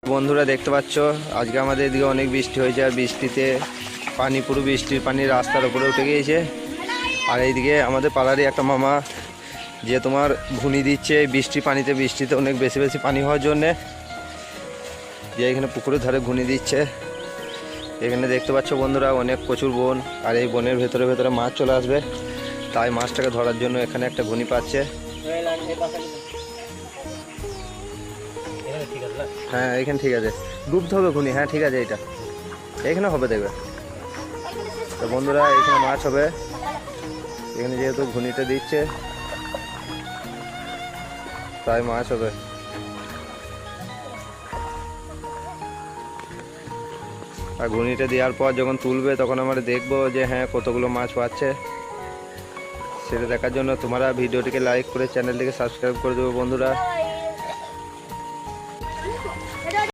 বন্ধুরা দেখতে পাচ্ছ আজকে আমাদের এদিকে অনেক বৃষ্টি হয়েছে আর বৃষ্টিতে পানি পুরো বৃষ্টির পানি রাস্তার উপরে উঠে গিয়েছে। আর এইদিকে আমাদের পাড়ারই একটা মামা যে তোমার ভুনি দিচ্ছে বৃষ্টিতে অনেক বেশি বেশি পানি হওয়ার জন্যে, যে এখানে পুকুরের ধারে ঘুনি দিচ্ছে। এখানে দেখতে পাচ্ছ বন্ধুরা অনেক প্রচুর বন, আর এই বনের ভেতরে ভেতরে মাছ চলে আসবে, তাই মাছটাকে ধরার জন্য এখানে একটা ঘুনি পাচ্ছে। হ্যাঁ এখানে ঠিক আছে, ডুবতে হবে ঘুনি। হ্যাঁ ঠিক আছে, এইটা এখানে হবে দেখবে। তো বন্ধুরা এখানে মাছ হবে, এখানে যেহেতু ঘুনিটা দিচ্ছে তাই মাছ হবে। আর ঘুনিটা দেওয়ার পর যখন তুলবে তখন আমরা দেখবো যে হ্যাঁ কতগুলো মাছ পাচ্ছে। সেটা দেখার জন্য তোমরা ভিডিওটিকে লাইক করে চ্যানেলটিকে সাবস্ক্রাইব করে দেবো বন্ধুরা।